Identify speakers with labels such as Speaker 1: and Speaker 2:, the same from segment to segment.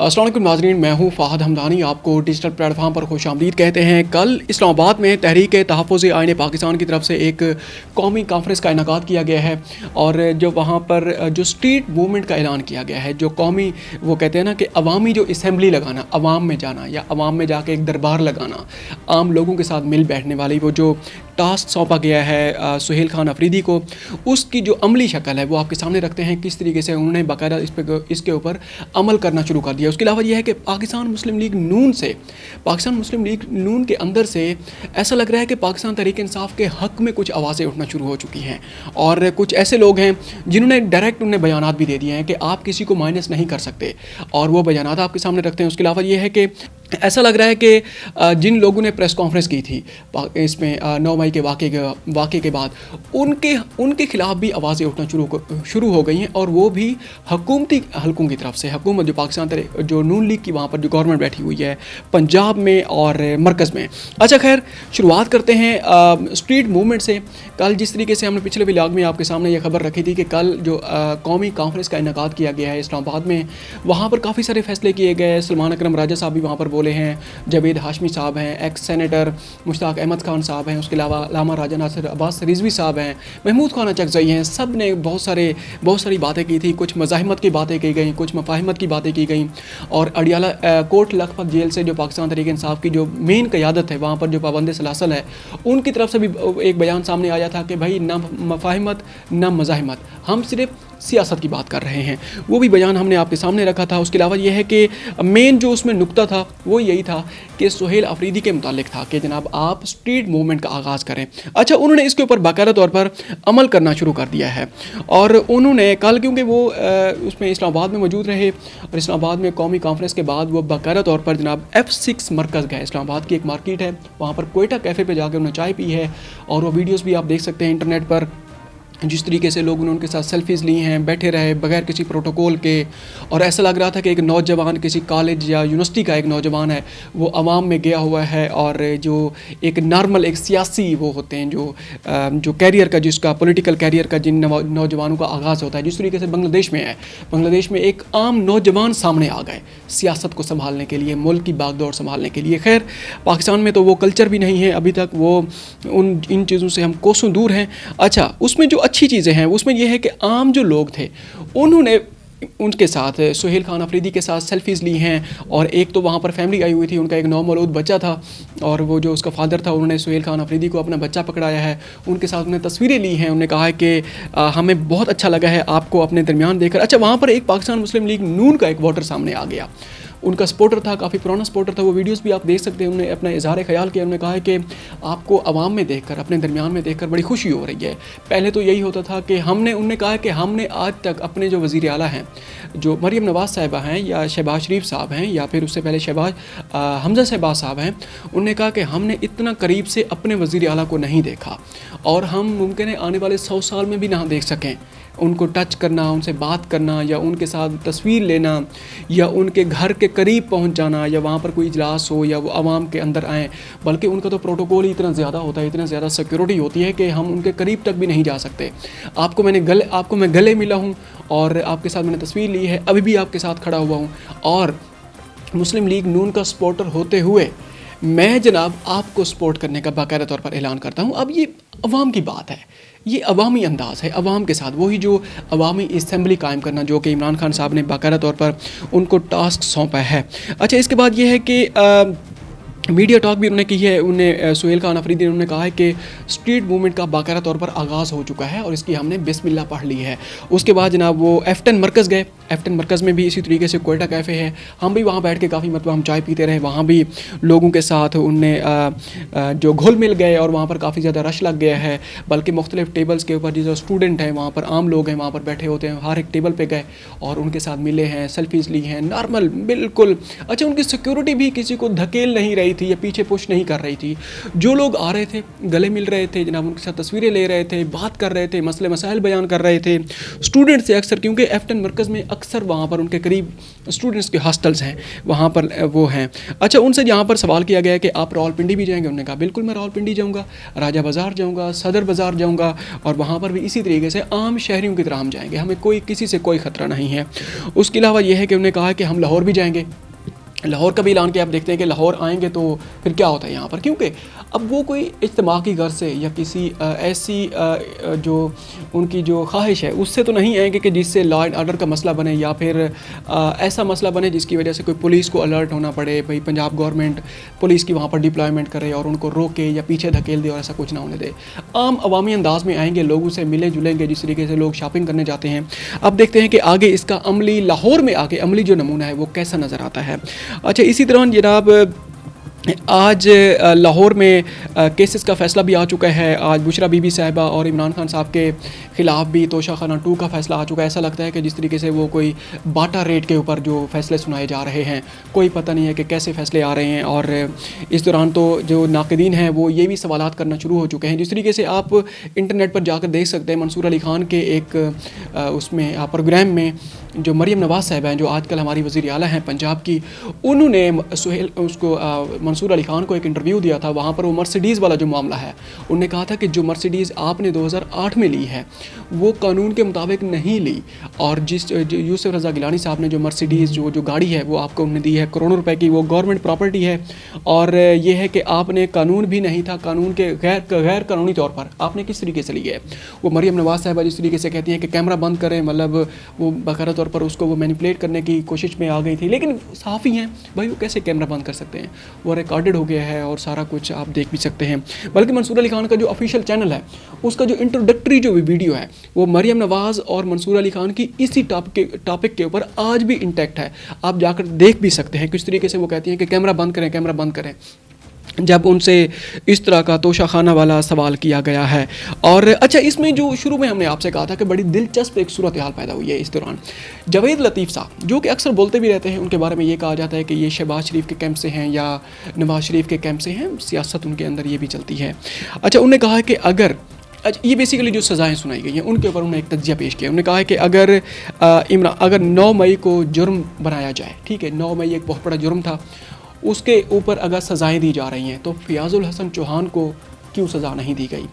Speaker 1: अस्सलाम वालेकुम नाज़रीन, मैं हूँ फ़ाहद हमदानी। आपको डिजिटल प्लेटफॉर्म पर खुशामदीद कहते हैं। कल इस्लामाबाद में तहरीक तहफ़्फ़ुज़ आईन पाकिस्तान की तरफ से एक कौमी कॉन्फ्रेंस का इनेकाद किया गया है और जो वहाँ पर जो स्ट्रीट मूवमेंट का ऐलान किया गया है, जो कौमी वो कहते हैं ना कि अवामी जो असम्बली लगाना, अवाम में जाना या अवाम में जाके एक दरबार लगाना, आम लोगों के साथ मिल बैठने वाली वो जो टास्क सौंपा गया है सुहेल खान अफरीदी को, उसकी जो अमली शक्ल है वो आपके सामने रखते हैं। किस तरीके से उन्होंने बाकायदा इसके ऊपर अमल करना शुरू कर दिया। उसके अलावा ये है कि पाकिस्तान मुस्लिम लीग नून के अंदर से ऐसा लग रहा है कि पाकिस्तान तहरीक इंसाफ के हक़ में कुछ आवाज़ें उठना शुरू हो चुकी हैं और कुछ ऐसे लोग हैं जिन्होंने डायरेक्ट उन्हें बयानात भी दे दिए हैं कि आप किसी को माइनस नहीं कर सकते और वो बयानात आपके सामने रखते हैं। उसके अलावा ये है कि ऐसा लग रहा है कि जिन लोगों ने प्रेस कॉन्फ्रेंस की थी इसमें 9 मई के वाक़े के बाद उनके ख़िलाफ़ भी आवाज़ें उठना शुरू हो गई हैं और वो भी हुकूमती हलकों की तरफ से। हुकूमत जो पाकिस्तान जो नून लीग की वहाँ पर जो गवर्नमेंट बैठी हुई है पंजाब में और मरकज़ में। अच्छा खैर, शुरुआत करते हैं स्ट्रीट मूवमेंट से। कल जिस तरीके से हमने पिछले व्लॉग में आपके सामने ये खबर रखी थी कि कल जो कौमी कॉन्फ्रेंस का इनेकाद किया गया है इस्लामाबाद में, वहाँ पर काफ़ी सारे फैसले किए गए। सलमान अकरम राजा साहब भी वहाँ पर बोले हैं, जावेद हाशमी साहब हैं, एक्स सेनेटर मुश्ताक अहमद खान साहब हैं, उसके अलावा अल्लामा राजा नासिर अब्बास रिजवी साहब हैं, महमूद खान चकजई हैं। सब ने बहुत सारी बातें की थी। कुछ मज़ाहिमत की बातें की गई, कुछ मफाहिमत की बातें की गई और अडियाला कोट लखपत जेल से जो पाकिस्तान तहरीक इंसाफ की जो मेन क़यादत है, वहाँ पर जो पाबंद सलासल है, उनकी तरफ से भी एक बयान सामने आया था कि भाई ना मफाहिमत ना मज़ाहिमत, हम सिर्फ सियासत की बात कर रहे हैं। वो भी बयान हमने आपके सामने रखा था। उसके अलावा ये है कि मेन जो उसमें नुक्ता था वो यही था कि सुहेल अफरीदी के मुतालिक था कि जनाब आप स्ट्रीट मूवमेंट का आगाज़ करें। अच्छा, उन्होंने इसके ऊपर बाकायदा तौर पर अमल करना शुरू कर दिया है और उन्होंने कल, क्योंकि वो उसमें इस्लामाबाद में मौजूद रहे और इस्लामाबाद में कौमी कॉन्फ्रेंस के बाद वो बाकायदा तौर पर जनाब F6 मरकज़ गए। इस्लामाबाद की एक मार्केट है, वहाँ पर कोयटा कैफ़े पे जाकर उन्होंने चाय पी है और वो वीडियोज़ भी आप देख सकते हैं इंटरनेट पर, जिस तरीके से लोगों ने उनके साथ सेल्फीज़ ली हैं, बैठे रहे बगैर किसी प्रोटोकॉल के। और ऐसा लग रहा था कि एक नौजवान किसी कॉलेज या यूनिवर्सिटी का एक नौजवान है, वो आवाम में गया हुआ है और जो एक नॉर्मल एक सियासी वो होते हैं जो कैरियर का, जिसका पॉलिटिकल कैरियर का जिन नौजवानों का आगाज़ होता है, जिस तरीके से बांग्लादेश में है, बांग्लादेश में एक आम नौजवान सामने आ गए सियासत को संभालने के लिए, मुल्क की बागडोर संभालने के लिए। खैर, पाकिस्तान में तो वो कल्चर भी नहीं है अभी तक, वो इन चीज़ों से हम कोसों दूर हैं। अच्छा, उसमें जो अच्छी चीज़ें हैं उसमें यह है कि आम जो लोग थे उन्होंने उनके साथ सुहेल खान अफरीदी के साथ सेल्फीज़ ली हैं और एक तो वहाँ पर फैमिली आई हुई थी, उनका एक नौमौलूद बच्चा था और वो जो उसका फादर था उन्होंने सुहेल खान अफरीदी को अपना बच्चा पकड़ाया है, उनके साथ उन्होंने तस्वीरें ली हैं। उन्होंने कहा है कि हमें बहुत अच्छा लगा है आपको अपने दरमियान देखकर। अच्छा, वहाँ पर एक पाकिस्तान मुस्लिम लीग नून का एक वोटर सामने आ गया, उनका सपोर्टर था, काफ़ी पुराना सपोर्टर था, वो वीडियोस भी आप देख सकते हैं। उन्होंने अपना इजहार ख्याल किया, उन्होंने कहा है कि आपको आवाम में देखकर, अपने दरमियान में देखकर बड़ी खुशी हो रही है। पहले तो यही होता था कि उन्होंने कहा है कि हमने आज तक अपने जो वज़ीर आला हैं, जो मरियम नवाज़ साहिबा हैं या शहबाज शरीफ साहब हैं या फिर उससे पहले हमजा शहबाज साहब हैं, उन्होंने कहा कि हमने इतना करीब से अपने वज़ीर आला को नहीं देखा और हम मुमकिन है आने वाले 100 साल में भी ना देख सकें उनको टच करना, उनसे बात करना या उनके साथ तस्वीर लेना या उनके घर के करीब पहुंच जाना या वहाँ पर कोई इजलास हो या वो आवाम के अंदर आएँ। बल्कि उनका तो प्रोटोकॉल ही इतना ज़्यादा होता है, इतना ज़्यादा सिक्योरिटी होती है कि हम उनके करीब तक भी नहीं जा सकते। आपको मैं गले मिला हूँ और आपके साथ मैंने तस्वीर ली है, अभी भी आपके साथ खड़ा हुआ हूँ और मुस्लिम लीग नून का सपोर्टर होते हुए मैं जनाब आपको सपोर्ट करने का बाकायदा तौर पर ऐलान करता हूँ। अब ये अवाम की बात है, ये अवामी अंदाज़ है, अवाम के साथ वही जो अवामी असम्बली कायम करना जो कि इमरान खान साहब ने बाकायदा तौर पर उनको टास्क सौंपा है। अच्छा, इसके बाद ये है कि मीडिया टॉक भी उन्होंने की है। उन्हें सुहेल खान अफरीदी ने कहा है कि स्ट्रीट मूवमेंट का बाकायदा तौर पर आगाज़ हो चुका है और इसकी हमने बिस्मिल्लाह पढ़ ली है। उसके बाद जनाब वो F10 मरकज़ गए। F10 मरकज़ में भी इसी तरीके से कोयटा कैफ़े है, हम भी वहाँ बैठ के काफ़ी मतलब हम चाय पीते रहे, वहाँ भी लोगों के साथ उनने जो घुल मिल गए और वहाँ पर काफ़ी ज़्यादा रश लग गया है। बल्कि मुख्तलिफ़ टेबल्स के ऊपर जो स्टूडेंट हैं, वहाँ पर आम लोग हैं, वहाँ पर बैठे होते हैं, हर एक टेबल पर गए और उनके साथ मिले हैं, सेल्फीज़ ली हैं, नॉर्मल बिल्कुल। अच्छा, उनकी सिक्योरिटी भी किसी को धकेल नहीं रही थी या पीछे पुश नहीं कर रही थी। जो लोग आ रहे थे, गले मिल रहे थे जनाब, उनके साथ तस्वीरें ले रहे थे, बात कर रहे थे, मसले मसाइल बयान कर रहे थे, स्टूडेंट्स थे अक्सर, क्योंकि एफ्टन मरकज़ में अक्सर वहाँ पर उनके करीब स्टूडेंट्स के हॉस्टल्स हैं, वहाँ पर वो हैं। अच्छा, उनसे यहाँ पर सवाल किया गया कि आप रावलपिंडी भी जाएंगे? उन्होंने कहा बिल्कुल मैं रावलपिंडी जाऊँगा, राजा बाज़ार जाऊँगा, सदर बाज़ार जाऊँगा, और वहाँ पर भी इसी तरीके से आम शहरियों की तरह हम जाएंगे, हमें कोई किसी से कोई ख़तरा नहीं है। उसके अलावा ये है कि उन्होंने कहा कि हम लाहौर भी जाएंगे, लाहौर का भी ऐलान किया। आप देखते हैं कि लाहौर आएंगे तो फिर क्या होता है यहाँ पर, क्योंकि अब वो कोई इज्तिमा की गर्ज से या किसी ऐसी जो उनकी जो ख्वाहिश है उससे तो नहीं आएंगे कि जिससे लॉ एंड ऑर्डर का मसला बने, या फिर ऐसा मसला बने जिसकी वजह से कोई पुलिस को अलर्ट होना पड़े, भाई पंजाब गवर्नमेंट पुलिस की वहाँ पर डिप्लॉयमेंट करे और उनको रोके या पीछे धकेल दे, और ऐसा कुछ ना होने दे। आम अवामी अंदाज में आएंगे, लोगों से मिले जुलेंगे, जिस तरीके से लोग शॉपिंग करने जाते हैं। अब देखते हैं कि आगे इसका अमली, लाहौर में आगे अमली जो नमूना है वो कैसा नज़र आता है। अच्छा, इसी तरह जनाब आज लाहौर में केसेस का फ़ैसला भी आ चुका है। आज बुशरा बीबी साहिबा और इमरान खान साहब के ख़िलाफ़ भी तोशाखाना 2 का फ़ैसला आ चुका है। ऐसा लगता है कि जिस तरीके से वो कोई बाटा रेट के ऊपर जो फ़ैसले सुनाए जा रहे हैं, कोई पता नहीं है कि कैसे फ़ैसले आ रहे हैं। और इस दौरान तो जो नाक़दीन हैं वो ये भी सवालात करना शुरू हो चुके हैं। जिस तरीके से आप इंटरनेट पर जाकर देख सकते हैं, मंसूर अली ख़ान के एक उसमें प्रोग्राम में जो मरियम नवाज़ साहिबा हैं, जो आजकल हमारी वज़ीर आला हैं पंजाब की, उन्होंने सुहेल उसको मंसूर अली ख़ान को एक इंटरव्यू दिया था। वहाँ पर वो मर्सिडीज़ वाला जो मामला है, उन्होंने कहा था कि जो मर्सिडीज़ आपने 2008 में ली है वो कानून के मुताबिक नहीं ली, और यूसुफ रज़ा गिलानी साहब ने जो मर्सिडीज़ जो गाड़ी है वो आपको उन्होंने दी है करोड़ों रुपए की, वो गवर्नमेंट प्रॉपर्टी है। और ये है कि आपने कानून भी नहीं था, कानून के गैर कानूनी तौर पर आपने किस तरीके से ली है। वो मरियम नवाज़ साहिबा जिस तरीके से कहती हैं कि कैमरा बंद करें, मतलब वो बाकायदा तौर पर उसको वो मैनिपुलेट करने की कोशिश में आ गई थी, लेकिन सहाफ़ी हैं भाई, वो कैसे कैमरा बंद कर सकते हैं, वो रिकॉर्डेड हो गया है और सारा कुछ आप देख भी सकते हैं। बल्कि मंसूर अली ख़ान का जो ऑफिशियल चैनल है उसका जो इंट्रोडक्टरी जो वीडियो है वो मरियम नवाज़ और मंसूर अली ख़ान की इसी टॉपिक के ऊपर आज भी इंटैक्ट है। आप जाकर देख भी सकते हैं किस तरीके से वो कहती हैं कि कैमरा बंद करें, कैमरा बंद करें, जब उनसे इस तरह का तोशाखाना वाला सवाल किया गया है। और अच्छा, इसमें जो शुरू में हमने आपसे कहा था कि बड़ी दिलचस्प एक सूरत हाल पैदा हुई है इस दौरान। जावेद लतीफ़ साहब जो कि अक्सर बोलते भी रहते हैं, उनके बारे में ये कहा जाता है कि ये शहबाज शरीफ के कैंप से हैं या नवाज़ शरीफ के कैंप से हैं, सियासत उनके अंदर ये भी चलती है। अच्छा, उन्होंने कहा कि अगर ये बेसिकली जो सज़ाएं सुनाई गई हैं उनके ऊपर उन्होंने एक तज्जिया पेश किया। उन्होंने कहा है कि अगर 9 मई को जुर्म बनाया जाए, ठीक है, 9 मई एक बहुत बड़ा जुर्म था, उसके ऊपर अगर सज़ाएं दी जा रही हैं तो फ़ियाज़ुल हसन चौहान को क्यों सज़ा नहीं दी गई,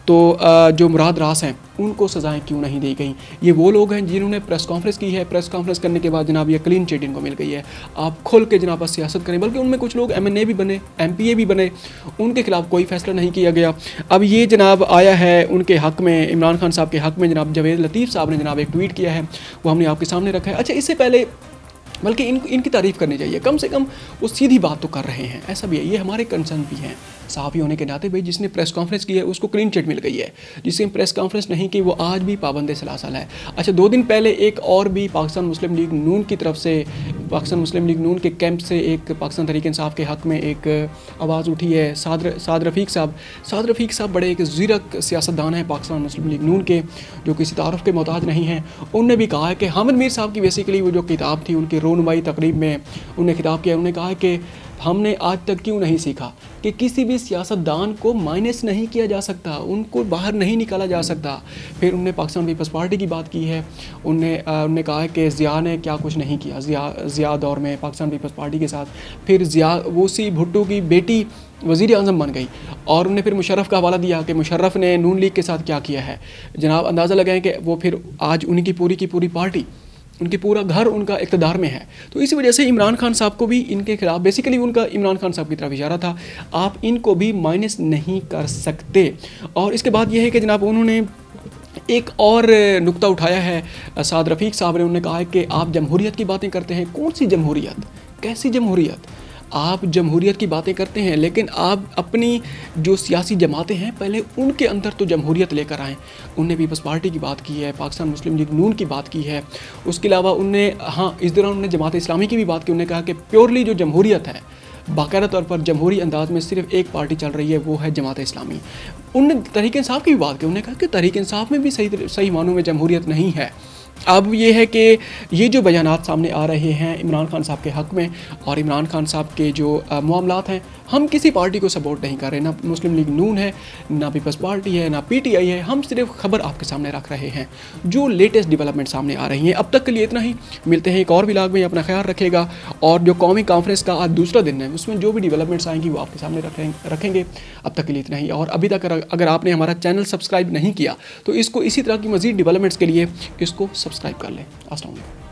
Speaker 1: तो जो मुराद रास हैं उनको सज़ाएं क्यों नहीं दी गई। ये वो लोग हैं जिन्होंने प्रेस कॉन्फ्रेंस की है, प्रेस कॉन्फ्रेंस करने के बाद जनाब ये क्लीन चिट इनको मिल गई है, आप खुल के जनाब सियासत करें। बल्कि उनमें कुछ लोग MNA भी बने, MPA भी बने, उनके खिलाफ कोई फ़ैसला नहीं किया गया। अब ये जनाब आया है उनके हक़ में, इमरान खान साहब के हक़ में जनाब जावेद लतीफ़ साहब ने जनाब एक ट्वीट किया है, वो हमने आपके सामने रखा है। अच्छा, इससे पहले बल्कि इनकी तारीफ़ करनी चाहिए, कम से कम वो सीधी बात तो कर रहे हैं, ऐसा भी है, ये हमारे कंसर्न भी हैं सहाफ़ी होने के नाते। भाई जिसने प्रेस कॉन्फ्रेंस की है उसको क्लीन चिट मिल गई है, जिसने प्रेस कॉन्फ्रेंस नहीं की वो आज भी पाबंद सलासल है। अच्छा, 2 दिन पहले एक और भी पाकिस्तान मुस्लिम लीग नून की तरफ से, पाकिस्तान मुस्लिम लीग नून के कैंप से एक पाकिस्तान तहरीक इंसाफ के हक़ में एक आवाज़ उठी है। साद रफ़ीक साहब बड़े एक ज़ीरक सियासतदान हैं पाकिस्तान मुस्लिम लीग नून के, जो किसी तारुफ के मोहताज नहीं हैं। उनने भी कहा है कि हामिद मीर साहब की बेसिकली वो जो किताब थी उनकी रोनुमाई तकरीब में उन्होंने खिताब किया, उन्होंने कहा कि हमने आज तक क्यों नहीं सीखा कि किसी भी सियासतदान को माइनस नहीं किया जा सकता, उनको बाहर नहीं निकाला जा सकता। फिर उन्होंने पाकिस्तान पीपल्स पार्टी की बात की है, उन्होंने कहा है कि ज़िया ने क्या कुछ नहीं किया, ज़िया दौर में पाकिस्तान पीपल्स पार्टी के साथ। फिर ज़िया वोसी भुट्टो की बेटी वज़ीर आज़म बन गई, और उन्होंने फिर मुशर्रफ का हवाला दिया कि मुशर्रफ ने नून लीग के साथ क्या किया है। जनाब अंदाज़ा लगाएं कि वो फिर आज उनकी पूरी की पूरी पार्टी, उनकी पूरा घर उनका इक़्तिदार में है। तो इसी वजह से इमरान खान साहब को भी इनके खिलाफ बेसिकली उनका इमरान खान साहब की तरफ इशारा था, आप इनको भी माइनस नहीं कर सकते। और इसके बाद ये है कि जनाब उन्होंने एक और नुक्ता उठाया है साद रफ़ीक साहब ने, उन्होंने कहा है कि आप जमहूरियत की बातें करते हैं, कौन सी जमहूरियत, कैसी जमहूरियत। आप जमहूरियत की बातें करते हैं लेकिन आप अपनी जो सियासी जमातें हैं पहले उनके अंदर तो जमहूरियत लेकर आएँ। उनने पीपल्स पार्टी की बात की है, पाकिस्तान मुस्लिम लीग नून की बात की है, उसके अलावा उनने इस दौरान उन्होंने जमात इस्लामी की भी बात की। उन्होंने कहा कि प्योरली जो जमहूरियत है, बाकायदा तौर पर जमहूरी अंदाज में सिर्फ एक पार्टी चल रही है, वो है जमात इस्लामी। उनने तहरीक इंसाफ की भी बात की, उन्होंने कहा कि तहरीक इंसाफ में भी सही मानों में जमहूरियत नहीं है। अब ये है कि ये जो बयानात सामने आ रहे हैं इमरान खान साहब के हक़ में, और इमरान खान साहब के जो मामलात हैं ہم کسی پارٹی کو سپورٹ نہیں کر رہے، نہ مسلم لیگ نون ہے، نہ پیپلز پارٹی ہے، نہ پی ٹی آئی ہے، ہم صرف خبر آپ کے سامنے رکھ رہے ہیں جو لیٹسٹ ڈیولپمنٹ سامنے آ رہی ہیں۔ اب تک کے لیے اتنا ہی، ملتے ہیں ایک اور ولاگ میں، اپنا خیال رکھے گا، اور جو قومی کانفرنس کا آج دوسرا دن ہے اس میں جو بھی ڈیولپمنٹس آئیں گی وہ آپ کے سامنے رکھیں گے۔ اب تک کے لیے اتنا ہی، اور ابھی تک اگر آپ نے ہمارا چینل سبسکرائب نہیں کیا تو اس کو اسی طرح کی مزید ڈیولپمنٹس کے لیے اس کو سبسکرائب کر لیں۔ السلام علیکم۔